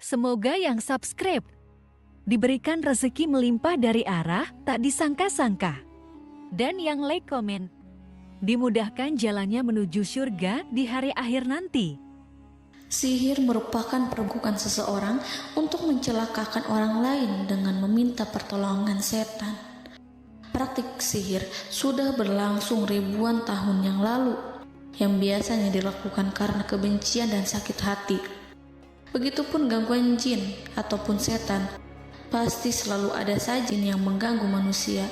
Semoga yang subscribe diberikan rezeki melimpah dari arah tak disangka-sangka. Dan yang like komen, dimudahkan jalannya menuju surga di hari akhir nanti. Sihir merupakan perbuatan seseorang untuk mencelakakan orang lain dengan meminta pertolongan setan. Praktik sihir sudah berlangsung ribuan tahun yang lalu, yang biasanya dilakukan karena kebencian dan sakit hati. Begitupun gangguan jin ataupun setan, pasti selalu ada saja jin yang mengganggu manusia.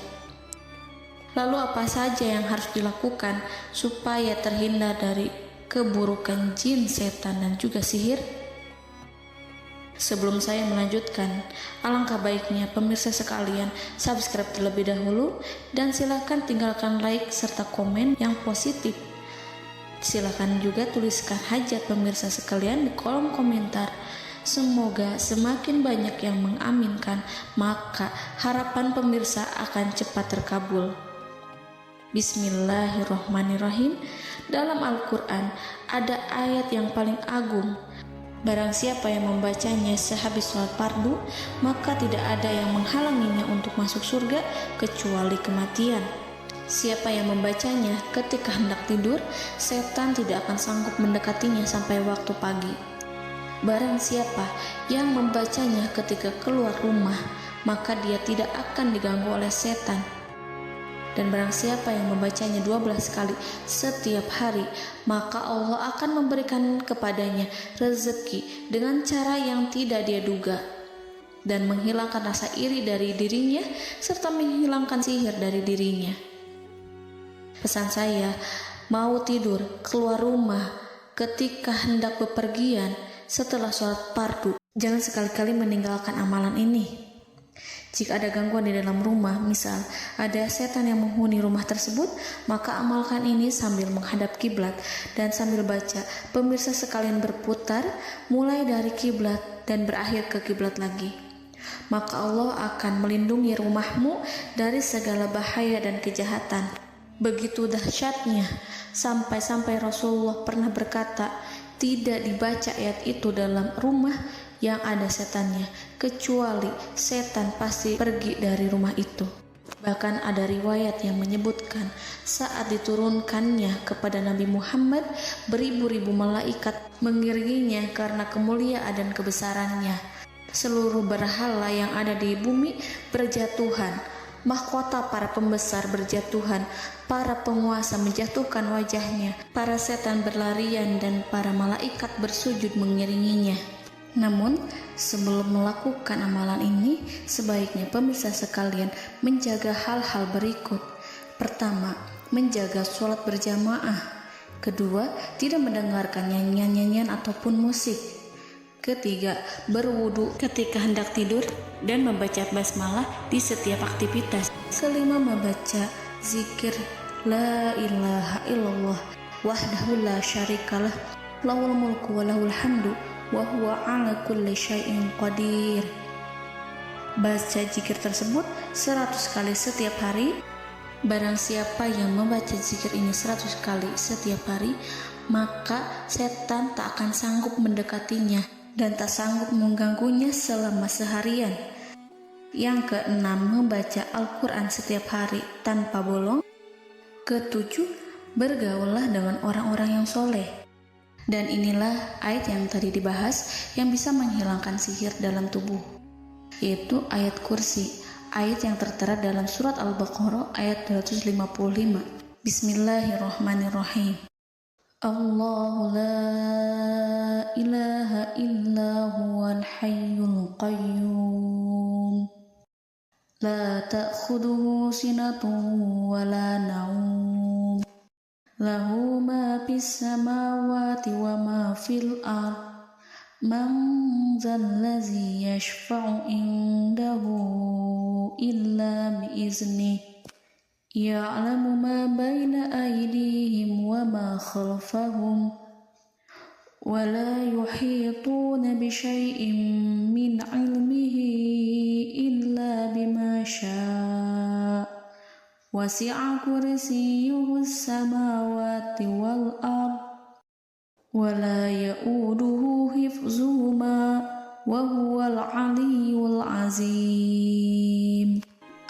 Lalu apa saja yang harus dilakukan supaya terhindar dari keburukan jin, setan, dan juga sihir? Sebelum saya melanjutkan, alangkah baiknya pemirsa sekalian subscribe terlebih dahulu dan silakan tinggalkan like serta komen yang positif. Silakan juga tuliskan hajat pemirsa sekalian di kolom komentar. Semoga semakin banyak yang mengaminkan, maka harapan pemirsa akan cepat terkabul. Bismillahirrohmanirrohim. Dalam Al-Quran ada ayat yang paling agung. Barang siapa yang membacanya sehabis sholat fardu, maka tidak ada yang menghalanginya untuk masuk surga kecuali kematian. Siapa yang membacanya ketika hendak tidur, setan tidak akan sanggup mendekatinya sampai waktu pagi. Barang siapa yang membacanya ketika keluar rumah, maka dia tidak akan diganggu oleh setan. Dan barang siapa yang membacanya 12 kali setiap hari, maka Allah akan memberikan kepadanya rezeki dengan cara yang tidak dia duga, dan menghilangkan rasa iri dari dirinya, serta menghilangkan sihir dari dirinya. Pesan saya, mau tidur, keluar rumah, ketika hendak bepergian, setelah sholat fardu, jangan sekali-kali meninggalkan amalan ini. Jika ada gangguan di dalam rumah, misal ada setan yang menghuni rumah tersebut, maka amalkan ini sambil menghadap kiblat dan sambil baca. Pemirsa sekalian berputar mulai dari kiblat dan berakhir ke kiblat lagi. Maka Allah akan melindungi rumahmu dari segala bahaya dan kejahatan. Begitu dahsyatnya, sampai-sampai Rasulullah pernah berkata, tidak dibaca ayat itu dalam rumah yang ada setannya, kecuali setan pasti pergi dari rumah itu. Bahkan ada riwayat yang menyebutkan saat diturunkannya kepada Nabi Muhammad, beribu-ribu malaikat mengiringinya karena kemuliaan dan kebesarannya. Seluruh berhala yang ada di bumi berjatuhan, mahkota para pembesar berjatuhan, para penguasa menjatuhkan wajahnya, para setan berlarian, dan para malaikat bersujud mengiringinya. Namun, sebelum melakukan amalan ini, sebaiknya pemirsa sekalian menjaga hal-hal berikut. Pertama, menjaga sholat berjamaah. Kedua, tidak mendengarkan nyanyian-nyanyian ataupun musik. Ketiga, berwudu ketika hendak tidur dan membaca basmalah di setiap aktivitas. Kelima, membaca zikir la ilaha illallah wahdahu la syarikalah lahul mulku wa lahul hamdu wa huwa ala kulli syai'in qadir. Baca zikir tersebut 100 kali setiap hari. Barang siapa yang membaca zikir ini 100 kali setiap hari, maka setan tak akan sanggup mendekatinya dan tak sanggup mengganggunya selama seharian. Yang keenam, membaca Al-Quran setiap hari tanpa bolong. Ketujuh, bergaullah dengan orang-orang yang soleh. Dan inilah ayat yang tadi dibahas yang bisa menghilangkan sihir dalam tubuh, yaitu ayat kursi, ayat yang tertera dalam surat Al-Baqarah ayat 255. Bismillahirrahmanirrahim. Allahu la ilaha illa huwal hayyul qayyum la ta'khuduhu sinatun wa la naum lahu ma fis samawati wa ma fil ard man zallazi yashfa'u indahu illa biiznih ya'lamu ma baina aydihim wa ma khalfahum wa la yuhituna bi syai'in min 'ilmihi illa bima syaa' wasi'a kursiyyuhu as-samawati wal ard wa la ya'uduhu hifzuhuma wa huwal aliyyul azim.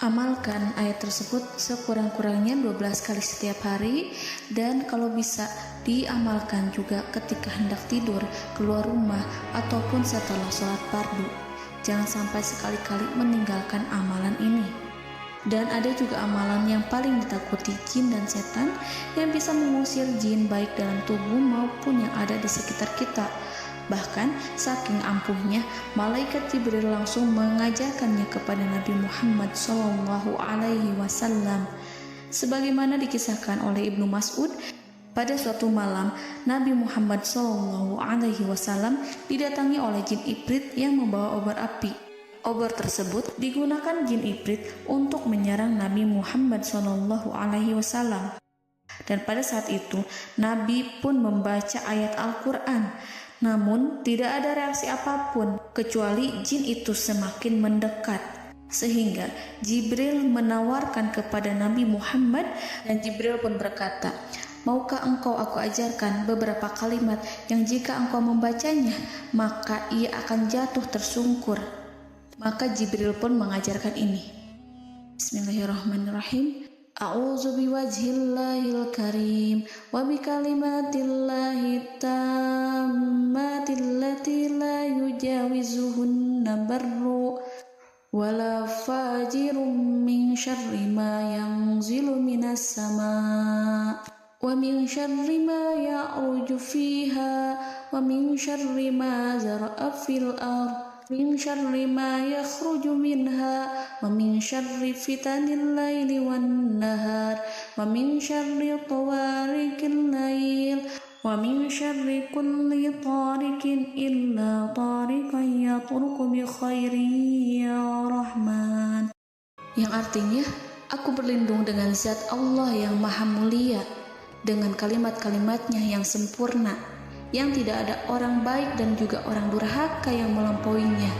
Amalkan ayat tersebut sekurang-kurangnya 12 kali setiap hari, dan kalau bisa diamalkan juga ketika hendak tidur, keluar rumah, ataupun setelah sholat fardu. Jangan sampai sekali-kali meninggalkan amalan ini. Dan ada juga amalan yang paling ditakuti jin dan setan, yang bisa mengusir jin baik dalam tubuh maupun yang ada di sekitar kita. Bahkan saking ampuhnya, malaikat Jibril langsung mengajarkannya kepada Nabi Muhammad SAW. Sebagaimana dikisahkan oleh Ibnu Mas'ud, pada suatu malam Nabi Muhammad SAW didatangi oleh jin Ifrit yang membawa obor api. Obor tersebut digunakan jin Ifrit untuk menyerang Nabi Muhammad SAW. Dan pada saat itu Nabi pun membaca ayat Al-Quran. Namun tidak ada reaksi apapun kecuali jin itu semakin mendekat, sehingga Jibril menawarkan kepada Nabi Muhammad, dan Jibril pun berkata, "Maukah engkau aku ajarkan beberapa kalimat yang jika engkau membacanya maka ia akan jatuh tersungkur?" Maka Jibril pun mengajarkan ini. Bismillahirrahmanirrahim. A'udzu biwajhillahil karim wa bikalimatillahi tammatil lati la yujawizuhunna barru wala fajirum min syarri ma yanzilu minas sama' wa min syarri ma ya'ruju fiha wa min syarri ma zara'a fil ardh min syarri ma yakhruju minha wa min syarri fitanil laili wan nahar wa min syarri tawarikil lail wa min syarri kulli tarikin illa tarikan yatruku bi khairin ya Rahman. Yang artinya, aku berlindung dengan zat Allah yang maha mulia, dengan kalimat-kalimatnya yang sempurna, yang tidak ada orang baik dan juga orang durhaka yang melampauinya,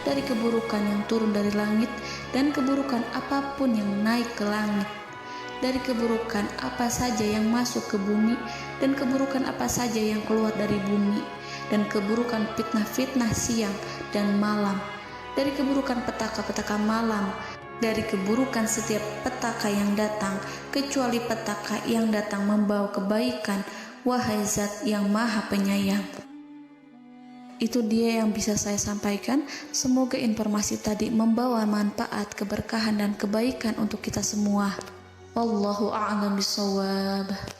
dari keburukan yang turun dari langit dan keburukan apapun yang naik ke langit, dari keburukan apa saja yang masuk ke bumi dan keburukan apa saja yang keluar dari bumi, dan keburukan fitnah-fitnah siang dan malam, dari keburukan petaka-petaka malam, dari keburukan setiap petaka yang datang, kecuali petaka yang datang membawa kebaikan, wahai zat yang maha penyayang. Itu dia yang bisa saya sampaikan. Semoga informasi tadi membawa manfaat, keberkahan dan kebaikan untuk kita semua. Wallahu a'lam bishawab.